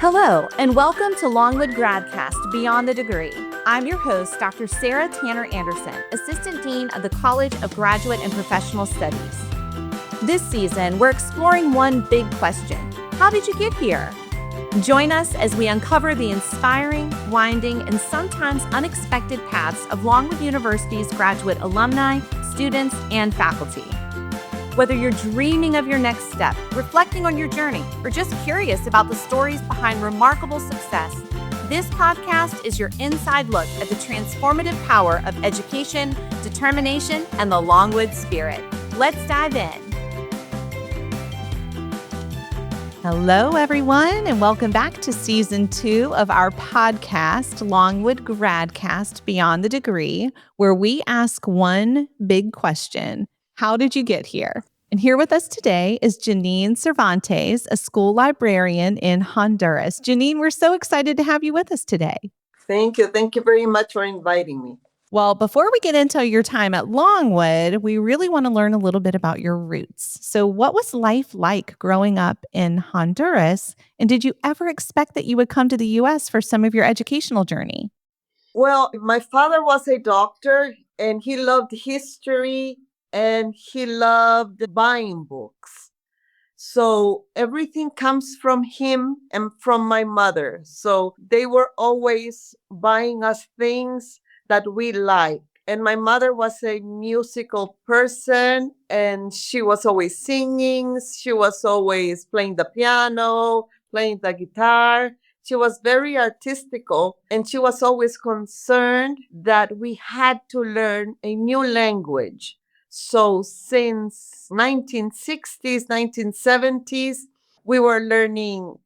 Hello, and welcome to Longwood GradCast Beyond the Degree. I'm your host, Dr. Sarah Tanner Anderson, Assistant Dean of the College of Graduate and Professional Studies. This season, we're exploring one big question: how did you get here? Join us as we uncover the inspiring, winding, and sometimes unexpected paths of Longwood University's graduate alumni, students, and faculty. Whether you're dreaming of your next step, reflecting on your journey, or just curious about the stories behind remarkable success, this podcast is your inside look at the transformative power of education, determination, and the Longwood spirit. Let's dive in. Hello, everyone, and welcome back to Season 2 of our podcast, Longwood GradCast Beyond the Degree, where we ask one big question: how did you get here? And here with us today is Janine Cervantes, a school librarian in Honduras. Janine, we're so excited to have you with us today. Thank you. Thank you very much for inviting me. Well, before we get into your time at Longwood, we really want to learn a little bit about your roots. So what was life like growing up in Honduras? And did you ever expect that you would come to the U.S. for some of your educational journey? Well, my father was a doctor and he loved history and he loved buying books. So everything comes from him and from my mother. So they were always buying us things that we like. And my mother was a musical person and she was always singing. She was always playing the piano, playing the guitar. She was very artistical and she was always concerned that we had to learn a new language. So since 1960s, 1970s, we were learning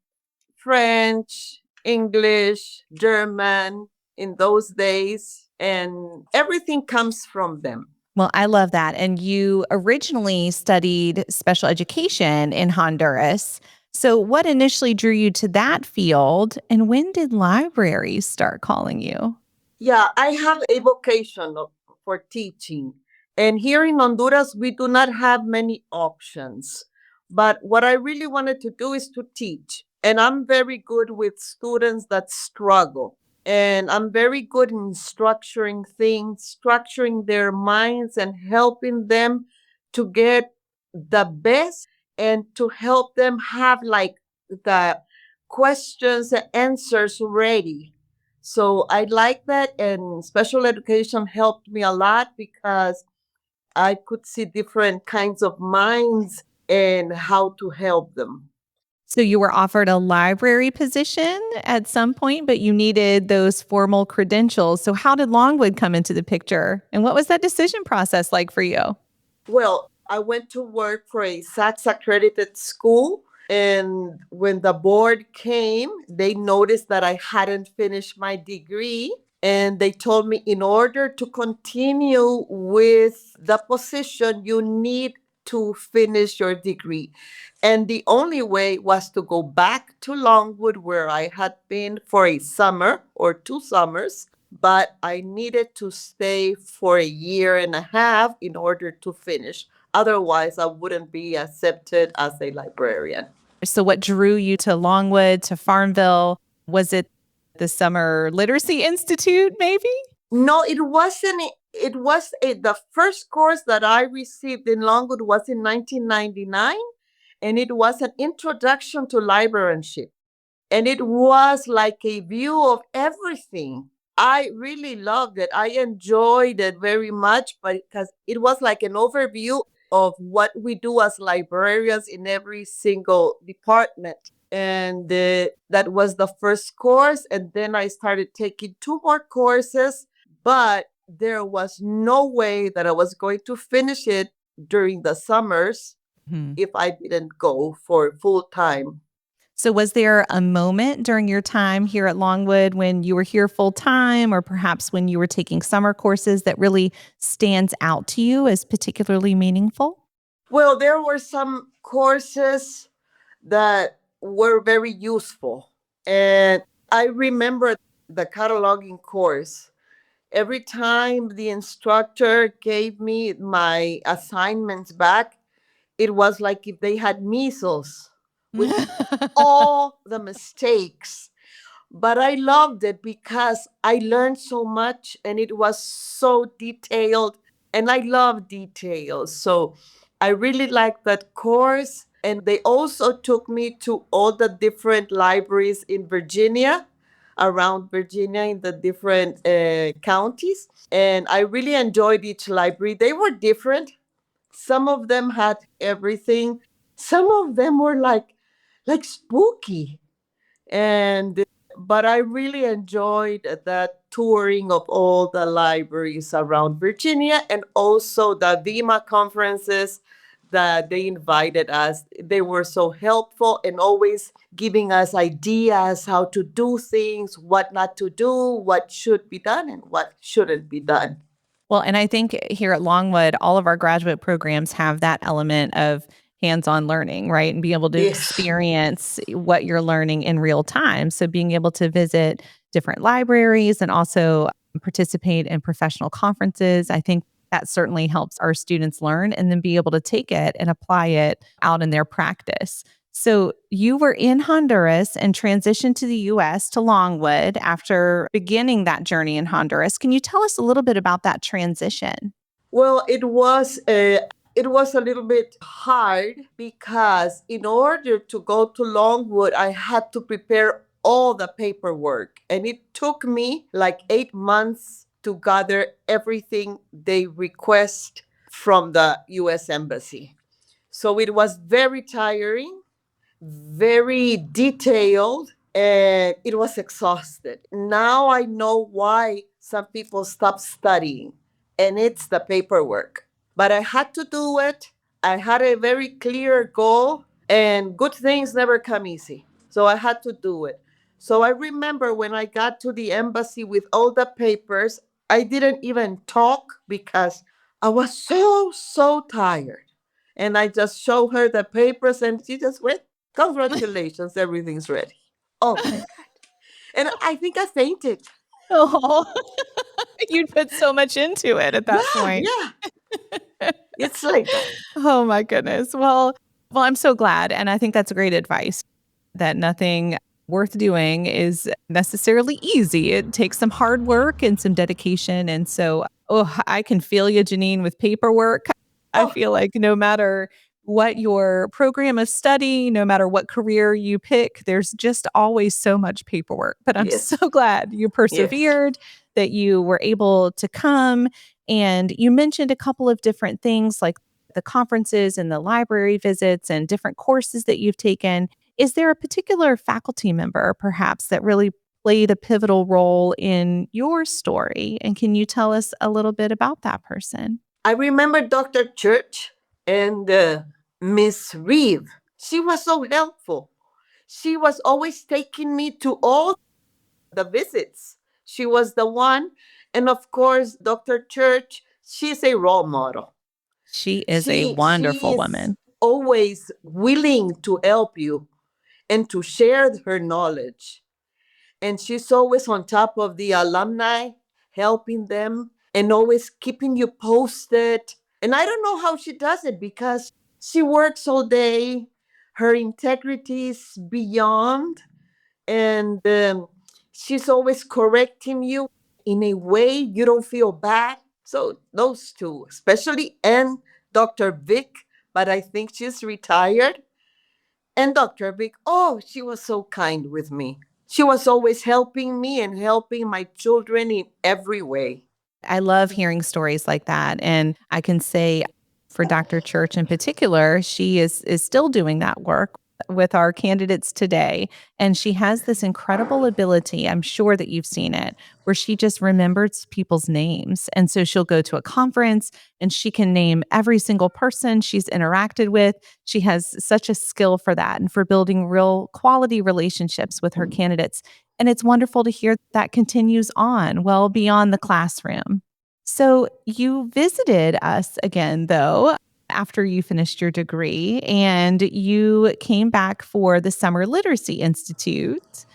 French, English, German in those days, and everything comes from them. Well, I love that. And you originally studied special education in Honduras. So what initially drew you to that field, and when did libraries start calling you? Yeah, I have a vocation for teaching. And here in Honduras, we do not have many options. But what I really wanted to do is to teach. And I'm very good with students that struggle. And I'm very good in structuring things, structuring their minds and helping them to get the best and to help them have like the questions and answers ready. So I like that. And special education helped me a lot because I could see different kinds of minds and how to help them. So you were offered a library position at some point, but you needed those formal credentials. So how did Longwood come into the picture? And what was that decision process like for you? Well, I went to work for a SACS accredited school. And when the board came, they noticed that I hadn't finished my degree. And they told me in order to continue with the position, you need to finish your degree. And the only way was to go back to Longwood, where I had been for a summer or 2 summers, but I needed to stay for a year and a half in order to finish. Otherwise, I wouldn't be accepted as a librarian. So what drew you to Longwood, to Farmville? Was it the Summer Literacy Institute, maybe? No, it wasn't. The first course that I received in Longwood was in 1999, and it was an introduction to librarianship. And it was like a view of everything. I really loved it. I enjoyed it very much, but because it was like an overview of what we do as librarians in every single department. And that was the first course. And then I started taking 2 more courses, but there was no way that I was going to finish it during the summers if I didn't go for full time. So was there a moment during your time here at Longwood when you were here full time, or perhaps when you were taking summer courses, that really stands out to you as particularly meaningful? Well, there were some courses that were very useful. And I remember the cataloging course. Every time the instructor gave me my assignments back, it was like if they had measles with all the mistakes. But I loved it because I learned so much and it was so detailed. And I love details. So I really liked that course. And they also took me to all the different libraries in Virginia, around Virginia, in the different counties. And I really enjoyed each library. They were different. Some of them had everything. Some of them were like spooky. And but I really enjoyed that touring of all the libraries around Virginia and also the VIMA conferences that they invited us. They were so helpful and always giving us ideas how to do things, what not to do, what should be done and what shouldn't be done. Well, and I think here at Longwood, all of our graduate programs have that element of hands-on learning, right? And be able to Yes. experience what you're learning in real time. So being able to visit different libraries and also participate in professional conferences, I think that certainly helps our students learn and then be able to take it and apply it out in their practice. So you were in Honduras and transitioned to the US to Longwood after beginning that journey in Honduras. Can you tell us a little bit about that transition? Well, it was a little bit hard because in order to go to Longwood, I had to prepare all the paperwork, and it took me like 8 months to gather everything they request from the U.S. Embassy. So it was very tiring, very detailed, and it was exhausted. Now I know why some people stop studying, and it's the paperwork. But I had to do it. I had a very clear goal, and good things never come easy. So I had to do it. So I remember when I got to the embassy with all the papers, I didn't even talk because I was so tired. And I just showed her the papers, and she just went, "Congratulations, everything's ready." Oh my God. And I think I fainted. Oh, you'd put so much into it at that Yeah, point. yeah. It's like that. Oh my goodness. Well, I'm so glad. And I think that's great advice that nothing worth doing is necessarily easy. It takes some hard work and some dedication. And so, oh, I can feel you, Janine, with paperwork. I Oh, feel like no matter what your program of study, no matter what career you pick, there's just always so much paperwork. But I'm so yes, glad you yes. persevered, that you were able to come. And you mentioned a couple of different things like the conferences and the library visits and different courses that you've taken. Is there a particular faculty member, perhaps, that really played a pivotal role in your story? And can you tell us a little bit about that person? I remember Dr. Church and Miss Reeve. She was so helpful. She was always taking me to all the visits. She was the one. And of course, Dr. Church, she's a role model. She is a She wonderful is woman. always willing to help you and to share her knowledge. And she's always on top of the alumni, helping them and always keeping you posted. And I don't know how she does it because she works all day. Her integrity is beyond. And she's always correcting you in a way you don't feel bad. So those two, especially, and Dr. Vic, but I think she's retired. And Dr. Vic, oh, she was so kind with me. She was always helping me and helping my children in every way. I love hearing stories like that. And I can say for Dr. Church in particular, she is still doing that work with our candidates today. And she has this incredible ability, I'm sure that you've seen it, where she just remembers people's names. And so she'll go to a conference and she can name every single person she's interacted with. She has such a skill for that and for building real quality relationships with her candidates. And it's wonderful to hear that continues on well beyond the classroom. So you visited us again, though, after you finished your degree, and you came back for the Summer Literacy Institute.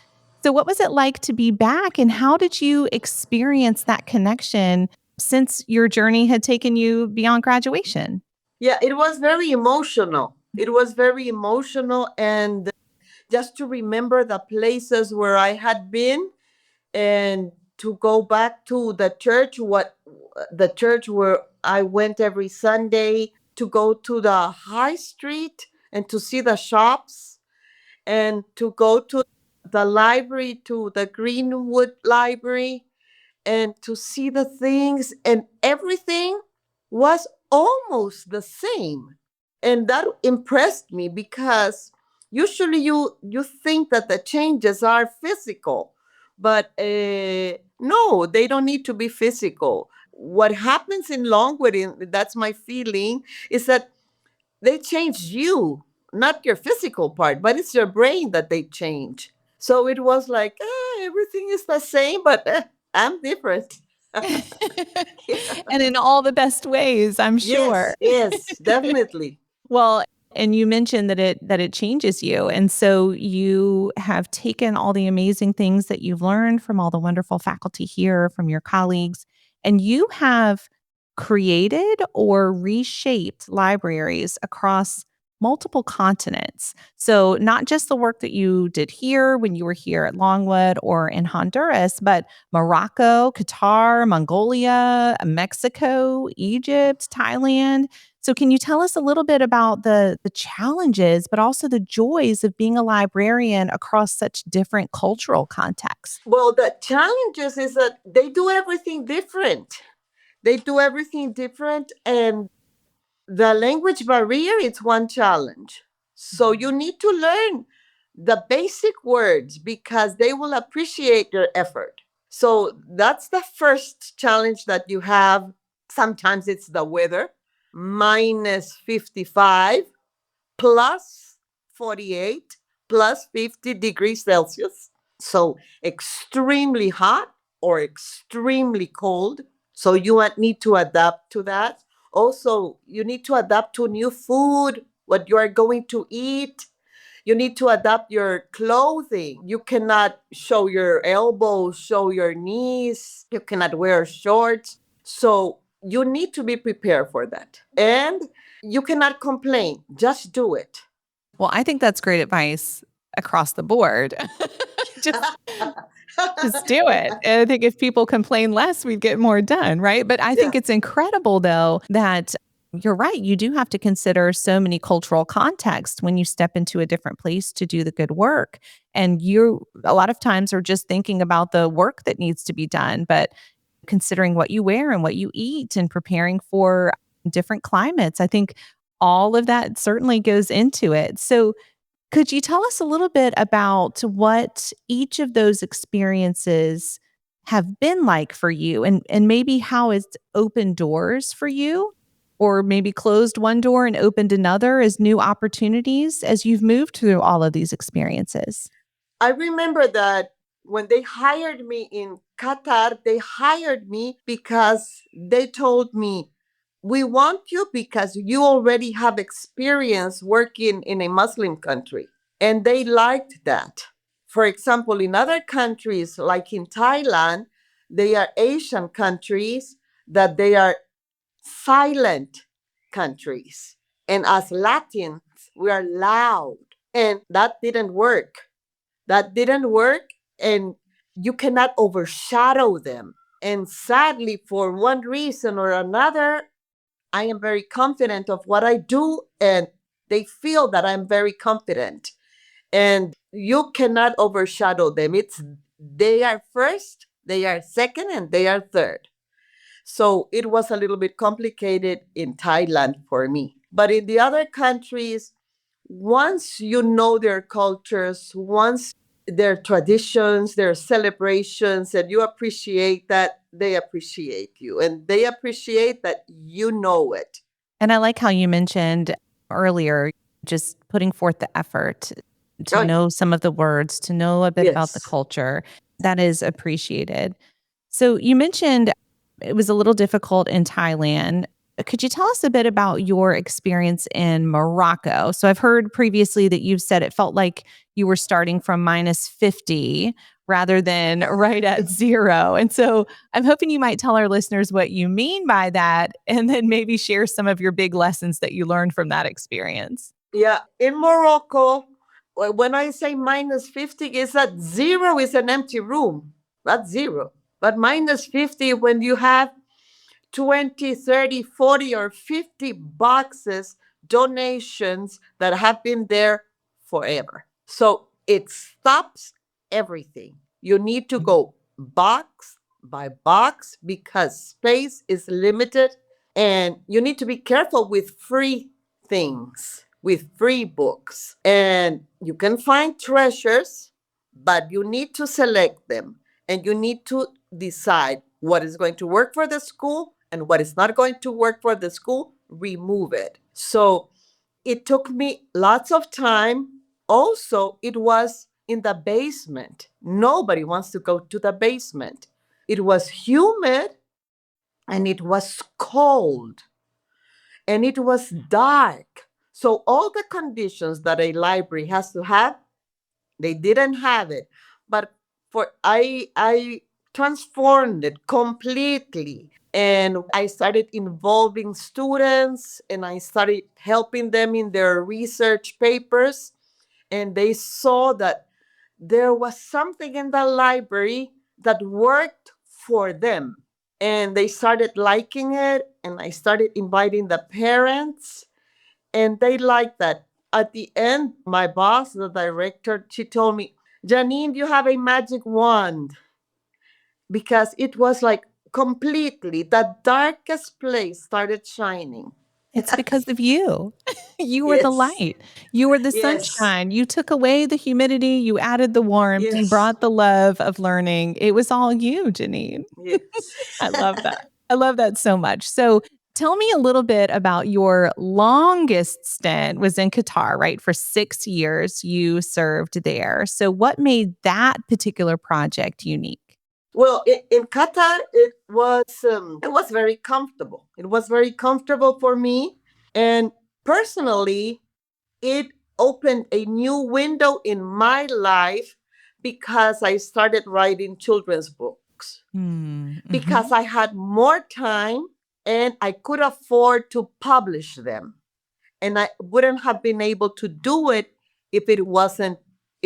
So, what was it like to be back, and how did you experience that connection since your journey had taken you beyond graduation? Yeah, it was very emotional. It was very emotional. And just to remember the places where I had been, and to go back to the church where I went every Sunday, to go to the high street and to see the shops, and to go to the library, to the Greenwood Library, and to see the things, and everything was almost the same. And that impressed me, because usually you think that the changes are physical, but no, they don't need to be physical. What happens in Longwood, that's my feeling, is that they change you, not your physical part, but it's your brain that they change. So it was like, everything is the same, but I'm different. And in all the best ways, I'm sure. Yes, yes, definitely. Well, and you mentioned that it changes you. And so you have taken all the amazing things that you've learned from all the wonderful faculty here, from your colleagues, and you have created or reshaped libraries across multiple continents. So not just the work that you did here when you were here at Longwood or in Honduras, but Morocco, Qatar, Mongolia, Mexico, Egypt, Thailand. So can you tell us a little bit about the challenges, but also the joys of being a librarian across such different cultural contexts? Well, the challenges is that they do everything different. They do everything different, and the language barrier is one challenge. So you need to learn the basic words, because they will appreciate your effort. So that's the first challenge that you have. Sometimes it's the weather, minus 55, plus 48, plus 50 degrees Celsius. So extremely hot or extremely cold. So you need to adapt to that. Also, you need to adapt to new food, what you are going to eat. You need to adapt your clothing. You cannot show your elbows, show your knees. You cannot wear shorts. So you need to be prepared for that. And you cannot complain. Just do it. Well, I think that's great advice across the board. Just just do it. And I think if people complain less, we'd get more done, right? But I Yeah. think it's incredible though that you're right. You do have to consider so many cultural contexts when you step into a different place to do the good work. And you a lot of times are just thinking about the work that needs to be done, but considering what you wear and what you eat and preparing for different climates. I think all of that certainly goes into it. So could you tell us a little bit about what each of those experiences have been like for you, and maybe how it's opened doors for you, or maybe closed one door and opened another as new opportunities as you've moved through all of these experiences? I remember that when they hired me in Qatar, they hired me because they told me, we want you because you already have experience working in a Muslim country. And they liked that. For example, in other countries, like in Thailand, they are Asian countries, that they are silent countries. And as Latins, we are loud. And that didn't work. That didn't work. And you cannot overshadow them. And sadly, for one reason or another, I am very confident of what I do, and they feel that I'm very confident. And you cannot overshadow them. It's they are first, they are second, and they are third. So it was a little bit complicated in Thailand for me. But in the other countries, once you know their cultures, once their traditions, their celebrations, and you appreciate that, they appreciate you, and they appreciate that you know it. And I like how you mentioned earlier just putting forth the effort to Oh, know some of the words, to know a bit about the yes. culture. That is appreciated. So you mentioned it was a little difficult in Thailand. Could you tell us a bit about your experience in Morocco? So I've heard previously that you've said it felt like you were starting from minus 50 rather than right at zero. And so I'm hoping you might tell our listeners what you mean by that, and then maybe share some of your big lessons that you learned from that experience. Yeah, in Morocco, when I say minus 50, is that zero is an empty room. That's zero. But minus 50, when you have 20, 30, 40, or 50 boxes, donations that have been there forever. So it stops everything. You need to go box by box because space is limited, and you need to be careful with free things, with free books. And you can find treasures, but you need to select them, and you need to decide what is going to work for the school and what is not going to work for the school, remove it. So it took me lots of time. Also, it was in the basement. Nobody wants to go to the basement. It was humid and it was cold and it was dark. So all the conditions that a library has to have, they didn't have it. But for I transformed it completely. And I started involving students and I started helping them in their research papers. And they saw that there was something in the library that worked for them. And they started liking it. And I started inviting the parents and they liked that. At the end, my boss, the director, she told me, Janine, you have a magic wand, because it was like completely the darkest place started shining. It's because of you. You were the Yes, light. You were the yes, sunshine. You took away the humidity. You added the warmth. You yes, brought the love of learning. It was all you, Janine. yes. I love that. I love that so much. So tell me a little bit about your longest stint was in Qatar, right? For 6 years you served there. So what made that particular project unique? Well, in Qatar, it was very comfortable. It was very comfortable for me, and personally, it opened a new window in my life because I started writing children's books. Because Mm-hmm. I had more time and I could afford to publish them. And I wouldn't have been able to do it if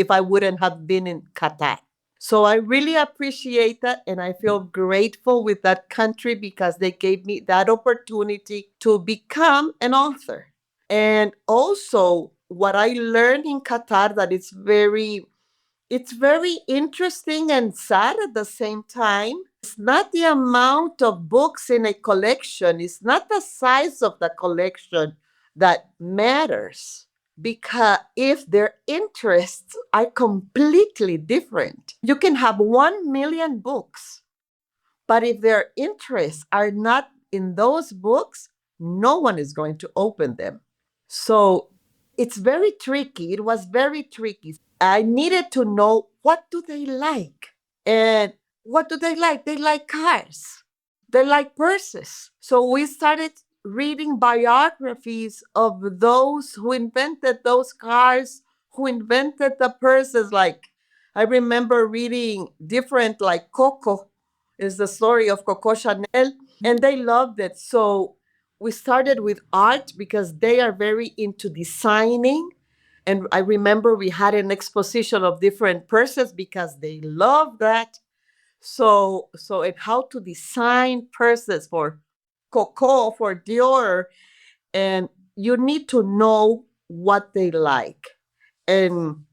I wouldn't have been in Qatar. So I really appreciate that. And I feel grateful with that country because they gave me that opportunity to become an author. And also, what I learned in Qatar that it's very interesting and sad at the same time. It's not the amount of books in a collection, it's not the size of the collection that matters. Because if their interests are completely different, you can have 1 million books, but if their interests are not in those books, no one is going to open them. So it's very tricky. It was very tricky. I needed to know, what do they like? And what do they like? They like cars. They like purses. So we started reading biographies of those who invented those cars, who invented the purses. Like, I remember reading different, like Coco is the story of Coco Chanel, and they loved it. So we started with art because they are very into designing. And I remember we had an exposition of different purses because they love that. So and how to design purses for Coco, for Dior, and you need to know what they like, and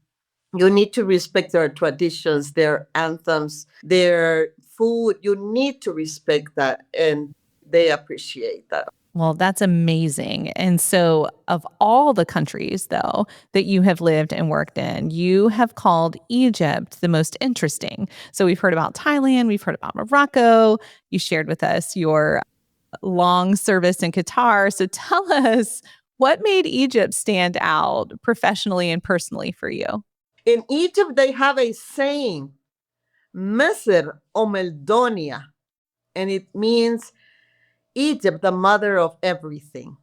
you need to respect their traditions, their anthems, their food. You need to respect that, and they appreciate that. Well, that's amazing. And so, of all the countries, though, that you have lived and worked in, you have called Egypt the most interesting. So, we've heard about Thailand, we've heard about Morocco. You shared with us your long service in Qatar. So, tell us what made Egypt stand out professionally and personally for you? In Egypt, they have a saying, Misr o Meldonia, and it means Egypt, the mother of everything.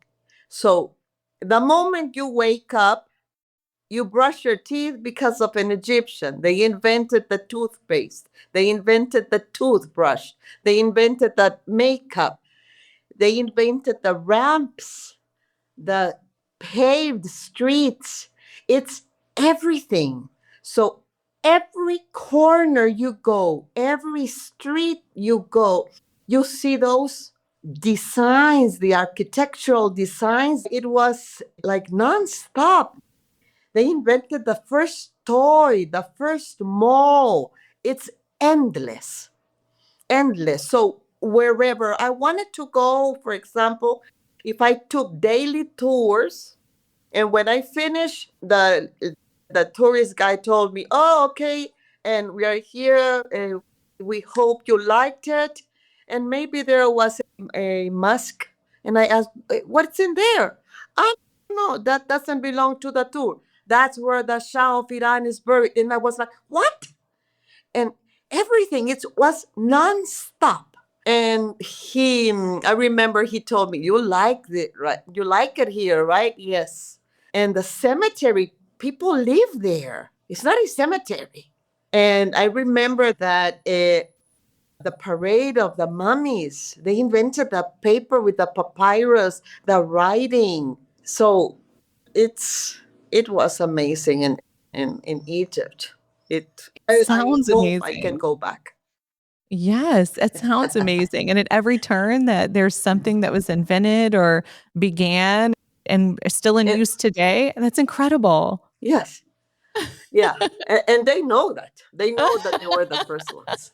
So the moment you wake up, you brush your teeth because of an Egyptian. They invented the toothpaste, they invented the toothbrush, they invented the makeup, they invented the ramps, the paved streets. It's everything. So every corner you go, every street you go, you see those designs, the architectural designs. It was like nonstop. They invented the first toy, the first mall. It's endless, endless. So wherever I wanted to go, for example, if I took daily tours, and when I finished, the tourist guy told me, "Oh, okay, and we are here, and we hope you liked it." And maybe there was a mask, and I asked, "What's in there?" "Ah, no, that doesn't belong to the tour. That's where the Shah of Iran is buried." And I was like, "What?" And everything, it was nonstop. And I remember he told me, "You like it, right? You like it here, right?" "Yes." And the cemetery, people live there. It's not a cemetery. And I remember that the parade of the mummies, they invented the paper with the papyrus, the writing. So it's it was amazing in Egypt. I Sounds hope I can amazing. go back. Yes, it sounds amazing. And at every turn that there's something that was invented or began and is still in And use today, that's incredible. yes, yeah, and they know that. They know that they were the first ones.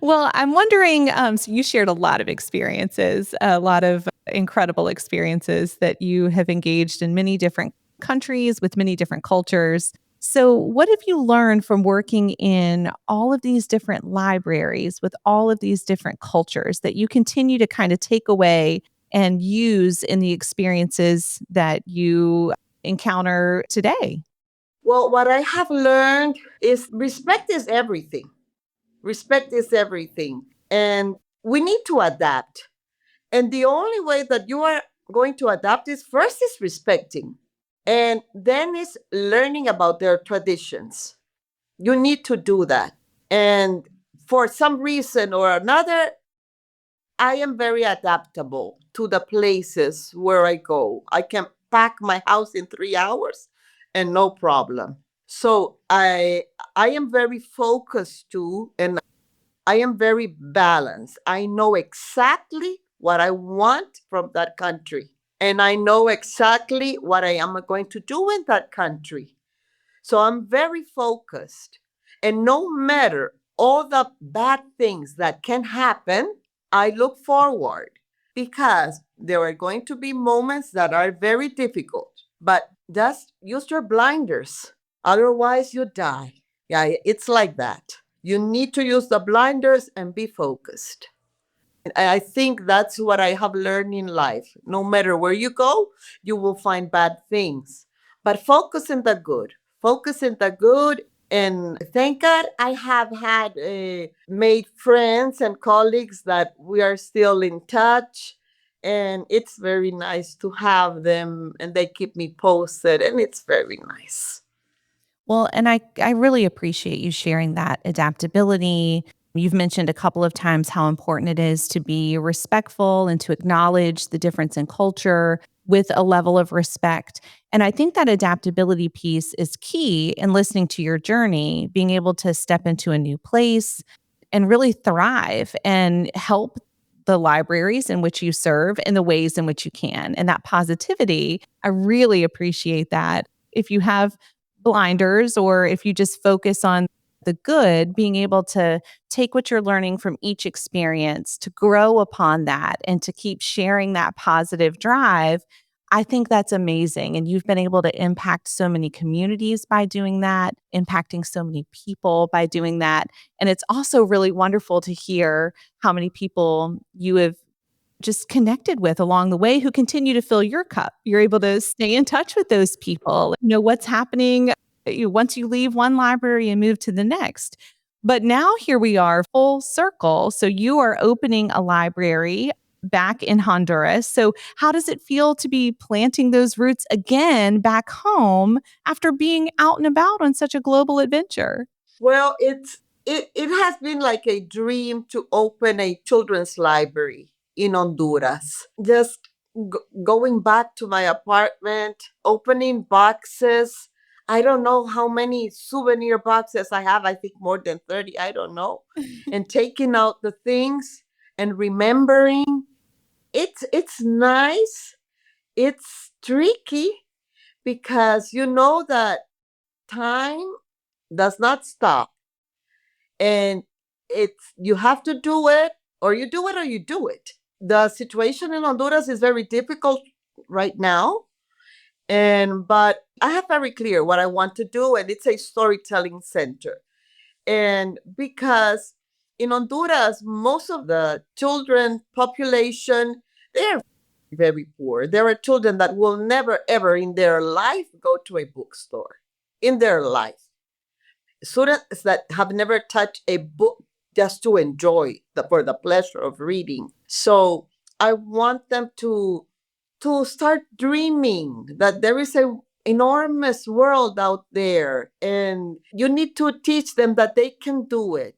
Well, I'm wondering, so you shared a lot of experiences, a lot of incredible experiences that you have engaged in many different countries with many different cultures. So, what have you learned from working in all of these different libraries with all of these different cultures that you continue to kind of take away and use in the experiences that you encounter today? Well, what I have learned is respect is everything. Respect is everything. And we need to adapt. And the only way that you are going to adapt is first is respecting. And then is learning about their traditions. You need to do that. And for some reason or another, I am very adaptable to the places where I go. I can pack my house in 3 hours and no problem. So I am very focused too, and I am very balanced. I know exactly what I want from that country, and I know exactly what I am going to do in that country. So I'm very focused. And no matter all the bad things that can happen, I look forward because there are going to be moments that are very difficult. But just use your blinders. Otherwise, you die. Yeah, it's like that. You need to use the blinders and be focused. I think that's what I have learned in life. No matter where you go, you will find bad things. But focus in the good. Focus in the good. And thank God I have had made friends and colleagues that we are still in touch. And it's very nice to have them, and they keep me posted, and it's very nice. Well, and I really appreciate you sharing that adaptability. You've mentioned a couple of times how important it is to be respectful and to acknowledge the difference in culture with a level of respect. And I think that adaptability piece is key in listening to your journey, being able to step into a new place and really thrive and help the libraries in which you serve in the ways in which you can. And that positivity, I really appreciate that. If you have blinders or if you just focus on the good, being able to take what you're learning from each experience, to grow upon that and to keep sharing that positive drive, I think that's amazing. And you've been able to impact so many communities by doing that, impacting so many people by doing that. And it's also really wonderful to hear how many people you have just connected with along the way who continue to fill your cup. You're able to stay in touch with those people, know what's happening once you leave one library and move to the next. But now here we are full circle. So you are opening a library back in Honduras. So how does it feel to be planting those roots again back home after being out and about on such a global adventure? Well, it has been like a dream to open a children's library in Honduras. Just going back to my apartment, opening boxes. I don't know how many souvenir boxes I have. I think more than 30. I don't know. And taking out the things and remembering. It's nice. It's tricky because you know that time does not stop, and it's you have to do it, or you do it or you do it. The situation in Honduras is very difficult right now, and but I have very clear what I want to do, and it's a storytelling center. And because in Honduras most of the children population, they're very poor. There are children that will never ever in their life go to a bookstore in their life. Students that have never touched a book just to enjoy for the pleasure of reading. So I want them to start dreaming that there is a enormous world out there, and you need to teach them that they can do it,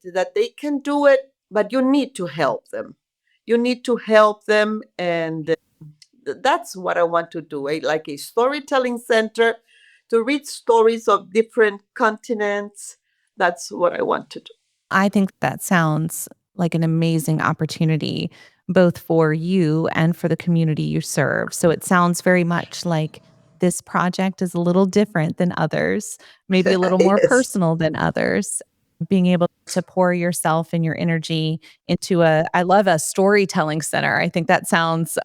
but you need to help them. You need to help them, and that's what I want to do, like a storytelling center to read stories of different continents. That's what I want to do. I think that sounds like an amazing opportunity, both for you and for the community you serve. So it sounds very much like this project is a little different than others, maybe a little more Yes. personal than others. Being able to pour yourself and your energy into I love a storytelling center. I think that sounds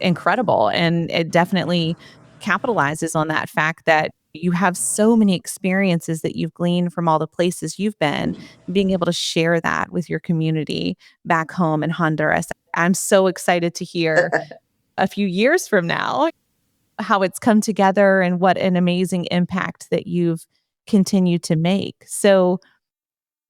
incredible. And it definitely capitalizes on that fact that you have so many experiences that you've gleaned from all the places you've been, being able to share that with your community back home in Honduras. I'm so excited to hear a few years from now how it's come together and what an amazing impact that you've continued to make. So,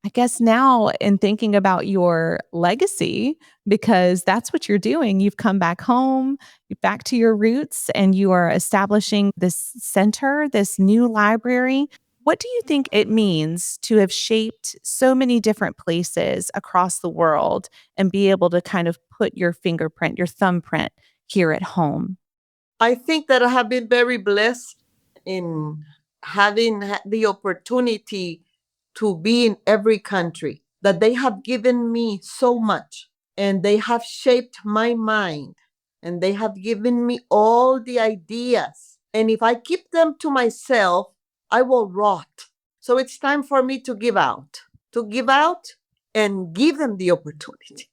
I guess now in thinking about your legacy, because that's what you're doing, you've come back home, back to your roots, and you are establishing this center, this new library. What do you think it means to have shaped so many different places across the world and be able to kind of put your fingerprint, your thumbprint here at home? I think that I have been very blessed in having the opportunity to be in every country, that they have given me so much, and they have shaped my mind, and they have given me all the ideas. And if I keep them to myself, I will rot. So it's time for me to give out and give them the opportunity.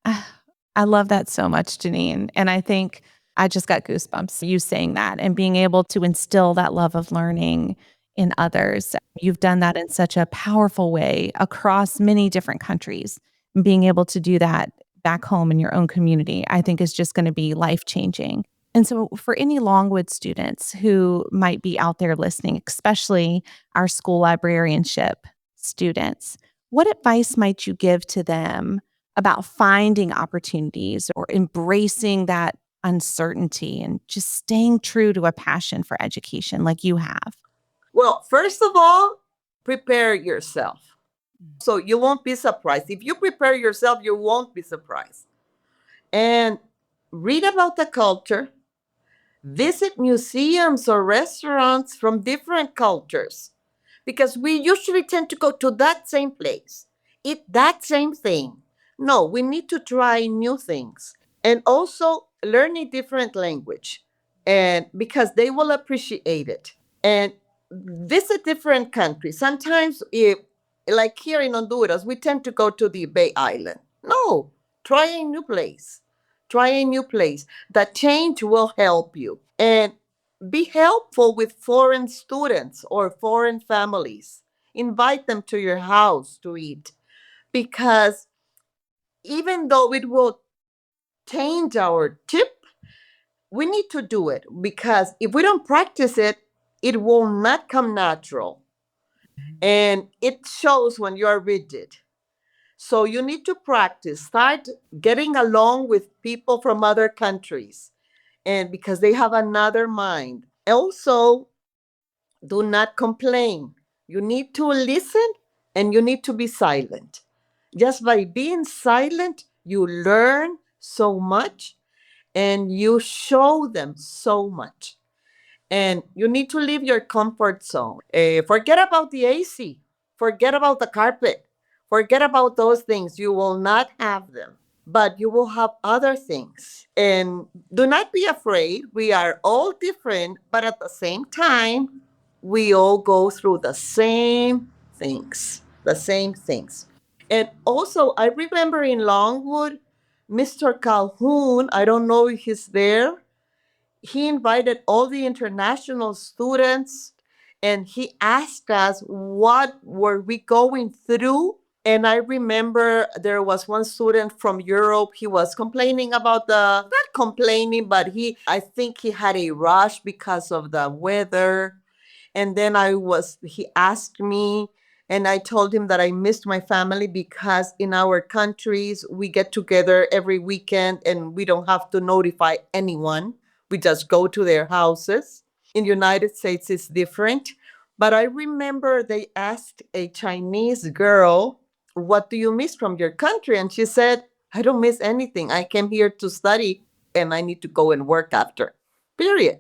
Ah, I love that so much, Janine. And I think I just got goosebumps you saying that and being able to instill that love of learning in others. You've done that in such a powerful way across many different countries. Being able to do that back home in your own community, I think is just going to be life changing. And so, for any Longwood students who might be out there listening, especially our school librarianship students, what advice might you give to them about finding opportunities or embracing that uncertainty and just staying true to a passion for education like you have? Well, first of all, prepare yourself. So you won't be surprised. If you prepare yourself, you won't be surprised. And read about the culture, visit museums or restaurants from different cultures, because we usually tend to go to that same place, eat that same thing. No, we need to try new things, and also learn a different language, and because they will appreciate it. And visit different countries. Sometimes, if like here in Honduras, we tend to go to the Bay Island. No, try a new place. Try a new place. The change will help you. And be helpful with foreign students or foreign families. Invite them to your house to eat, because even though it will change our tip, we need to do it, because if we don't practice it, it will not come natural. And it shows when you are rigid. So you need to practice. Start getting along with people from other countries, and because they have another mind. Also, do not complain. You need to listen, and you need to be silent. Just by being silent, you learn so much, and you show them so much. And you need to leave your comfort zone. Forget about the AC. Forget about the carpet. Forget about those things. You will not have them, but you will have other things. And do not be afraid. We are all different, but at the same time, we all go through the same things. The same things. And also, I remember in Longwood, Mr. Calhoun, I don't know if he's there, he invited all the international students and he asked us what were we going through. And I remember there was one student from Europe. He was complaining about not complaining, but I think he had a rush because of the weather. And then he asked me, and I told him that I missed my family because in our countries, we get together every weekend and we don't have to notify anyone. We just go to their houses. In the United States, it's different. But I remember they asked a Chinese girl, "What do you miss from your country?" And she said, "I don't miss anything. I came here to study and I need to go and work after." Period.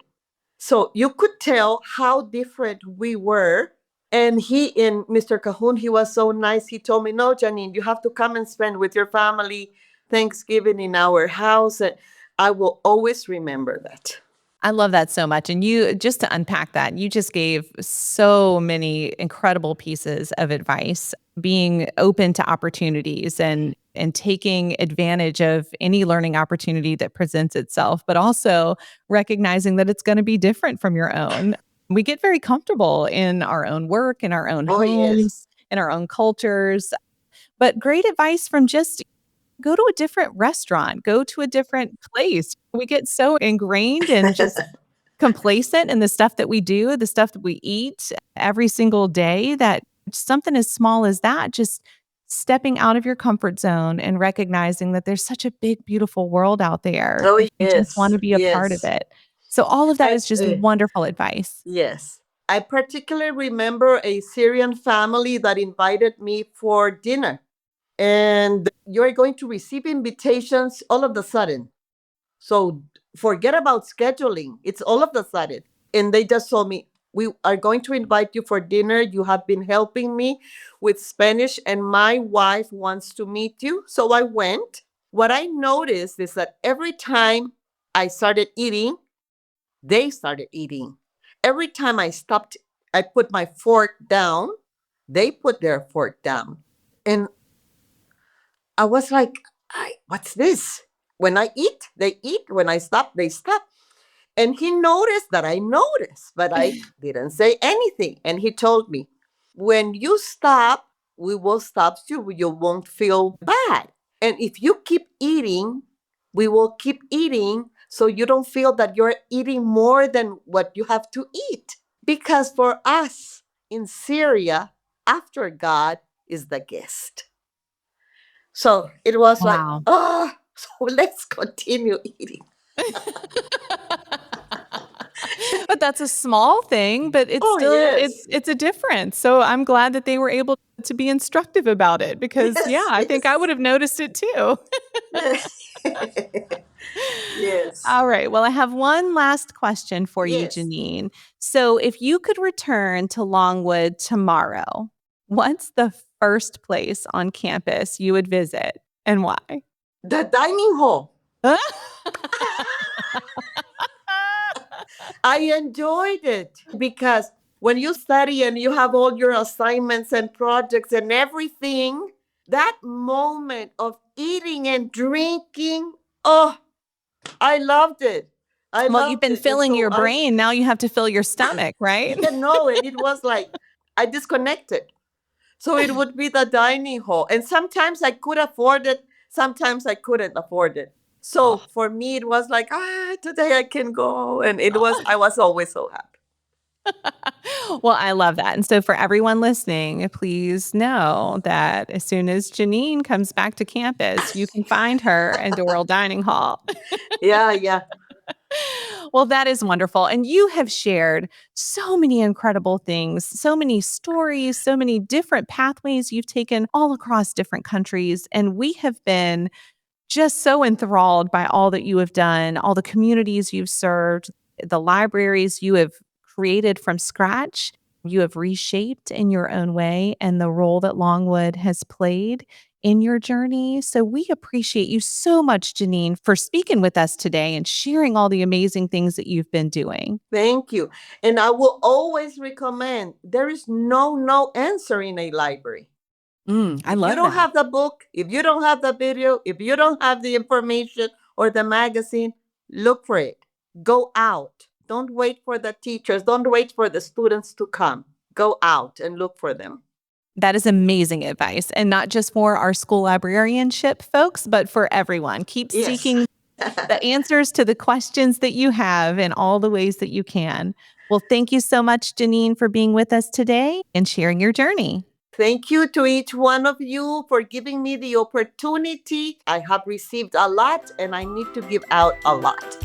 So you could tell how different we were. And Mr. Cahoon, he was so nice. He told me, "No, Janine, you have to come and spend with your family Thanksgiving in our house." And I will always remember that. I love that so much. And you, just to unpack that, you just gave so many incredible pieces of advice, being open to opportunities and taking advantage of any learning opportunity that presents itself, but also recognizing that it's going to be different from your own. We get very comfortable in our own work, in our own Oh, yes. homes, in our own cultures. But great advice from just go to a different restaurant, go to a different place. We get so ingrained and just complacent in the stuff that we do, the stuff that we eat every single day, that something as small as that, just stepping out of your comfort zone and recognizing that there's such a big, beautiful world out there. Oh, You just want yes. to be a part of Yes. it. So all of that is just wonderful advice. Yes. I particularly remember a Syrian family that invited me for dinner. And you're going to receive invitations all of a sudden. So forget about scheduling. It's all of a sudden. And they just told me, "We are going to invite you for dinner. You have been helping me with Spanish, and my wife wants to meet you." So I went. What I noticed is that every time I started eating, they started eating. Every time I put my fork down, they put their fork down. And I was like, what's this? When I eat, they eat. When I stop, they stop. And he noticed that I noticed, but I didn't say anything. And he told me, "When you stop, we will stop you. You won't feel bad. And if you keep eating, we will keep eating so you don't feel that you're eating more than what you have to eat." Because for us in Syria, after God is the guest. So it was like, Wow. oh, so let's continue eating. But that's a small thing, but it's Oh, still yes. it's a difference. So I'm glad that they were able to be instructive about it because yeah, Yes, I think I yes. would have noticed it too. Yes. All right. Well, I have one last question for you, Yes. Janine. So, if you could return to Longwood tomorrow, what's the first place on campus you would visit and why? The dining hall. I enjoyed it because when you study and you have all your assignments and projects and everything, that moment of eating and drinking, oh, I loved it. I Well, you've loved been it. And filling so your brain. Now you have to fill your stomach, right? you know, and it was like I disconnected. So it would be the dining hall. And sometimes I could afford it, sometimes I couldn't afford it. So for me, it was like, today I can go. And I was always so happy. Well, I love that. And so, for everyone listening, please know that as soon as Janine comes back to campus, you can find her in Doral Dining Hall. Yeah, yeah. Well, that is wonderful. And you have shared so many incredible things, so many stories, so many different pathways you've taken all across different countries. And we have been just so enthralled by all that you have done, all the communities you've served, the libraries you have created from scratch, you have reshaped in your own way, and the role that Longwood has played in your journey. So we appreciate you so much, Janine, for speaking with us today and sharing all the amazing things that you've been doing. Thank you. And I will always recommend there is no answer in a library. I love If you don't that. have the book, if you don't have the video, if you don't have the information or the magazine, look for it. Go out. Don't wait for the teachers. Don't wait for the students to come. Go out and look for them. That is amazing advice. And not just for our school librarianship folks, but for everyone. Keep Yes. seeking the answers to the questions that you have in all the ways that you can. Well, thank you so much, Janine, for being with us today and sharing your journey. Thank you to each one of you for giving me the opportunity. I have received a lot and I need to give out a lot.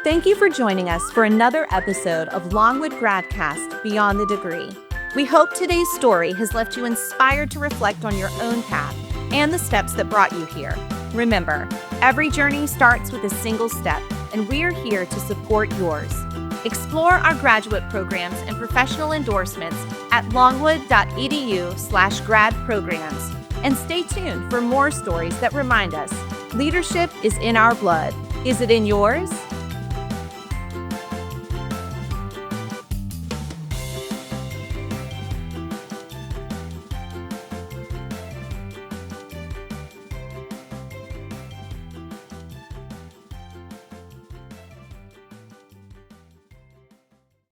Thank you for joining us for another episode of Longwood GradCast Beyond the Degree. We hope today's story has left you inspired to reflect on your own path and the steps that brought you here. Remember, every journey starts with a single step, and we're here to support yours. Explore our graduate programs and professional endorsements at longwood.edu/grad programs. And stay tuned for more stories that remind us leadership is in our blood. Is it in yours?